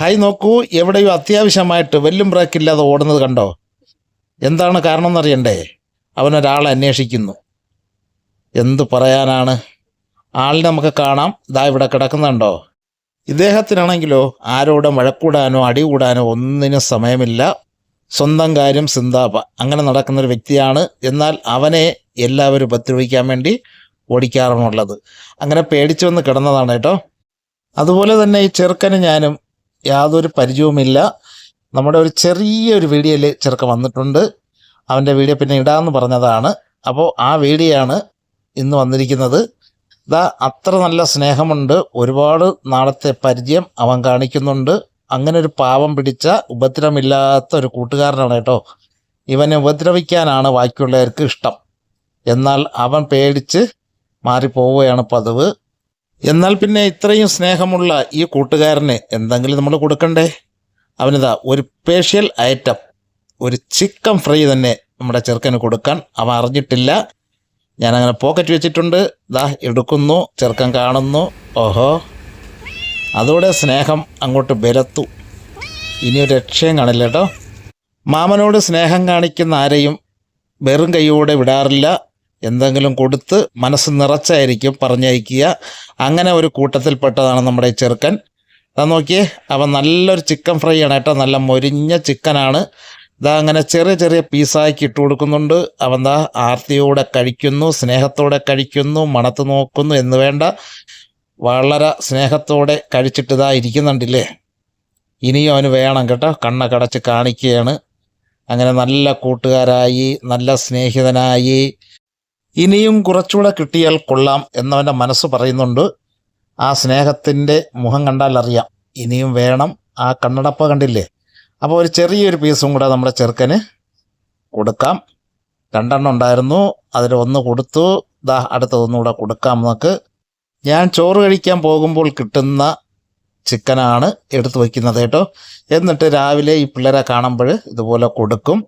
Hi നോക്കൂ, എവിടെയോ അത്യാവശ്യമായിട്ട് വെല്ലും ബ്രേക്കില്ലാതെ ഓടുന്നത് കണ്ടോ? എന്താണ് കാരണം എന്നറിയണ്ടേ? അവനൊരാളെ അന്വേഷിക്കുന്നു. എന്തു പറയാനാണ്? ആളിനെ നമുക്ക് കാണാം. ദാ ഇവിടെ കിടക്കുന്നുണ്ടോ? ഇദ്ദേഹത്തിനാണെങ്കിലോ ആരോടും വഴക്കൂടാനോ അടികൂടാനോ ഒന്നിനും സമയമില്ല. സ്വന്തം കാര്യം സിന്താപ അങ്ങനെ നടക്കുന്നൊരു വ്യക്തിയാണ്. എന്നാൽ അവനെ എല്ലാവരും ഉപദ്രവിക്കാൻ വേണ്ടി ഓടിക്കാറുമുള്ളത്. അങ്ങനെ പേടിച്ചു വന്ന് കിടന്നതാണ് കേട്ടോ. അതുപോലെ തന്നെ ഈ ചെറുക്കന് ഞാനും യാതൊരു പരിചയവുമില്ല. നമ്മുടെ ഒരു ചെറിയൊരു വീഡിയോയിൽ ചെറുക്കൻ വന്നിട്ടുണ്ട്. അവൻ്റെ വീഡിയോ പിന്നെ ഇടാമെന്ന് പറഞ്ഞതാണ്. അപ്പോൾ ആ വീഡിയോ ആണ് ഇന്ന് വന്നിരിക്കുന്നത്. ഇതാ അത്ര നല്ല സ്നേഹമുണ്ട്, ഒരുപാട് നാളത്തെ പരിചയം അവൻ കാണിക്കുന്നുണ്ട്. അങ്ങനെ ഒരു പാവം പിടിച്ച ഉപദ്രവമില്ലാത്ത ഒരു കൂട്ടുകാരനാണ് കേട്ടോ. ഇവനെ ഉപദ്രവിക്കാനാണ് ബാക്കിയുള്ളവർക്ക് ഇഷ്ടം. എന്നാൽ അവൻ പേടിച്ച് മാറിപ്പോവുകയാണ് പതിവ്. എന്നാൽ പിന്നെ ഇത്രയും സ്നേഹമുള്ള ഈ കൂട്ടുകാരന് എന്തെങ്കിലും നമ്മൾ കൊടുക്കണ്ടേ? അവനിതാ ഒരു സ്പെഷ്യൽ ഐറ്റം, ഒരു ചിക്കൻ ഫ്രൈ തന്നെ നമ്മുടെ ചെറുക്കന് കൊടുക്കാൻ അവൻ അറിഞ്ഞിട്ടില്ല. ഞാനങ്ങനെ പോക്കറ്റ് വെച്ചിട്ടുണ്ട്. ദാ എടുക്കുന്നു, ചെറുക്കൻ കാണുന്നു. ഓഹോ, അതോടെ സ്നേഹം അങ്ങോട്ട് ബലത്തു. ഇനിയൊരു രക്ഷയും കാണില്ല കേട്ടോ. മാമനോട് സ്നേഹം കാണിക്കുന്ന ആരെയും വെറും കൈയോടെ വിടാറില്ല. എന്തെങ്കിലും കൊടുത്ത് മനസ്സ് നിറച്ചായിരിക്കും പറഞ്ഞയക്കുക. അങ്ങനെ ഒരു കൂട്ടത്തിൽപ്പെട്ടതാണ് നമ്മുടെ ഈ ചെറുക്കൻ. അതാ നോക്കിയേ, അവൻ നല്ലൊരു ചിക്കൻ ഫ്രൈ ആണ് കേട്ടോ. നല്ല മൊരിഞ്ഞ ചിക്കനാണ്. ഇതാ അങ്ങനെ ചെറിയ ചെറിയ പീസാക്കി ഇട്ട് കൊടുക്കുന്നുണ്ട്. അവൻ ദാ ആർത്തിയോടെ കഴിക്കുന്നു, സ്നേഹത്തോടെ കഴിക്കുന്നു, മണത്ത് നോക്കുന്നു എന്ന് വേണ്ട, വളരെ സ്നേഹത്തോടെ കഴിച്ചിട്ട് ഇതാ ഇരിക്കുന്നുണ്ടില്ലേ. ഇനിയും അവന് വേണം കേട്ടോ. കണ്ണടച്ച് കാണിക്കുകയാണ്. അങ്ങനെ നല്ല കൂട്ടുകാരായി, നല്ല സ്നേഹിതനായി. ഇനിയും കുറച്ചുകൂടെ കിട്ടിയാൽ കൊള്ളാം എന്നവൻ്റെ മനസ്സ് പറയുന്നുണ്ട്. ആ സ്നേഹത്തിൻ്റെ മുഖം കണ്ടാൽ അറിയാം ഇനിയും വേണം. ആ കണ്ണടപ്പ കണ്ടില്ലേ. അപ്പോൾ ഒരു ചെറിയൊരു പീസും കൂടെ നമ്മുടെ ചെറുക്കന് കൊടുക്കാം. 2 എണ്ണം ഉണ്ടായിരുന്നു, അതിൽ 1 കൊടുത്തു. ദാ അടുത്തതൊന്നുകൂടെ കൊടുക്കാം നമുക്ക്. ഞാൻ ചോറ് കഴിക്കാൻ പോകുമ്പോൾ കിട്ടുന്ന ചിക്കനാണ് എടുത്തു വയ്ക്കുന്നത് കേട്ടോ. എന്നിട്ട് രാവിലെ ഈ പിള്ളേരെ കാണുമ്പോൾ ഇതുപോലെ കൊടുക്കും.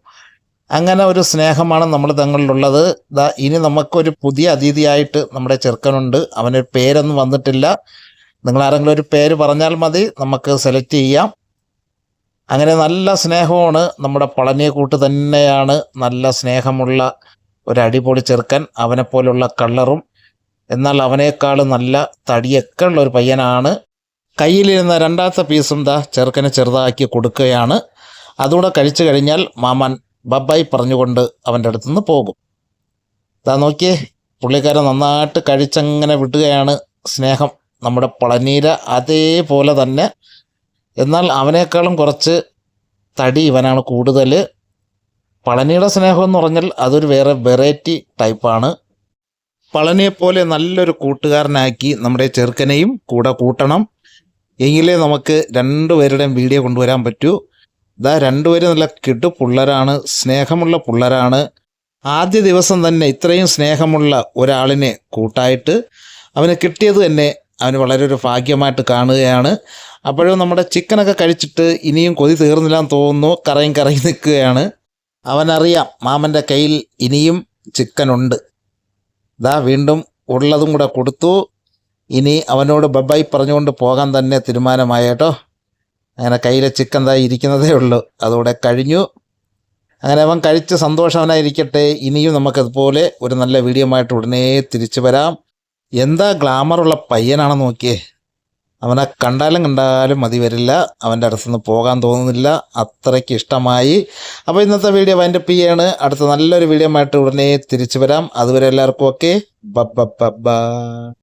അങ്ങനെ ഒരു സ്നേഹമാണ് നമ്മൾ തങ്ങളിലുള്ളത്. ദാ ഇനി നമുക്കൊരു പുതിയ അതിഥിയായിട്ട് നമ്മുടെ ചെറുക്കനുണ്ട്. അവനൊരു പേരൊന്നും വന്നിട്ടില്ല. നിങ്ങളാരെങ്കിലും ഒരു പേര് പറഞ്ഞാൽ മതി, നമുക്ക് സെലക്ട് ചെയ്യാം. അങ്ങനെ നല്ല സ്നേഹമാണ്. നമ്മുടെ പളനിയെ കൂട്ട് തന്നെയാണ്. നല്ല സ്നേഹമുള്ള ഒരു അടിപൊളി ചെറുക്കൻ. അവനെപ്പോലുള്ള കളറും, എന്നാൽ അവനേക്കാൾ നല്ല തടിയൊക്കെ ഉള്ള ഒരു പയ്യനാണ്. കയ്യിലിരുന്ന 2ാമത്തെ പീസും ദാ ചെറുക്കനെ ചെറുതാക്കി കൊടുക്കുകയാണ്. അതുകൂടെ കഴിച്ചു കഴിഞ്ഞാൽ മാമൻ ബബ്ബായി പറഞ്ഞുകൊണ്ട് അവൻ്റെ അടുത്തുനിന്ന് പോകും. ഇതാ നോക്കിയേ, പുള്ളിക്കാരൻ നന്നായിട്ട് കഴിച്ചങ്ങനെ വിടുകയാണ്. സ്നേഹം നമ്മുടെ പളനീര അതേപോലെ തന്നെ. എന്നാൽ അവനേക്കാളും കുറച്ച് തടി ഇവനാണ് കൂടുതൽ. പളനിയുടെ സ്നേഹം എന്ന് പറഞ്ഞാൽ അതൊരു വേറെ വെറൈറ്റി ടൈപ്പാണ്. പളനിയെപ്പോലെ നല്ലൊരു കൂട്ടുകാരനാക്കി നമ്മുടെ ചെറുക്കനെയും കൂടെ കൂട്ടണം. എങ്കിലേ നമുക്ക് 2 പേരുടെയും വീഡിയോ കൊണ്ടുവരാൻ പറ്റൂ. ഇതാ 2 പേരും നല്ല കിടു പിള്ളേരാണ്, സ്നേഹമുള്ള പിള്ളേരാണ്. ആദ്യ ദിവസം തന്നെ ഇത്രയും സ്നേഹമുള്ള ഒരാളിനെ കൂട്ടായിട്ട് അവന് കിട്ടിയത് തന്നെ അവന് വളരെ ഒരു ഭാഗ്യമായിട്ട് കാണുകയാണ്. അപ്പോഴും നമ്മുടെ ചിക്കനൊക്കെ കഴിച്ചിട്ട് ഇനിയും കൊതി തീർന്നില്ലാന്ന് തോന്നുന്നു. കറങ്ങി നിൽക്കുകയാണ്. അവനറിയാം മാമൻ്റെ കയ്യിൽ ഇനിയും ചിക്കനുണ്ട്. ഇതാ വീണ്ടും ഉള്ളതും കൂടെ കൊടുത്തു. ഇനി അവനോട് ബബ്ബായി പറഞ്ഞുകൊണ്ട് പോകാൻ തന്നെ തീരുമാനമായി കേട്ടോ. അങ്ങനെ കയ്യിലെ ചിക്കൻ ദാ ഇരിക്കുന്നതേ ഉള്ളൂ. അതോടെ കഴിഞ്ഞു. അങ്ങനെ അവൻ കഴിച്ച് സന്തോഷവനായിരിക്കട്ടെ. ഇനിയും നമുക്കതുപോലെ ഒരു നല്ല വീഡിയോ ആയിട്ട് ഉടനെ തിരിച്ചു വരാം. എന്താ ഗ്ലാമറുള്ള പയ്യനാണ് നോക്കിയേ. അവനെ കണ്ടാലും മതി വരില്ല. അവൻ്റെ അടുത്തുനിന്ന് പോകാൻ തോന്നുന്നില്ല, അത്രയ്ക്ക് ഇഷ്ടമായി. അപ്പോൾ ഇന്നത്തെ വീഡിയോ വൈൻഡപ്പ് ചെയ്യാണ്. അടുത്ത നല്ലൊരു വീഡിയോ ആയിട്ട് ഉടനെ തിരിച്ചു വരാം. അതുവരെ എല്ലാവർക്കും ഓക്കെ, ബ.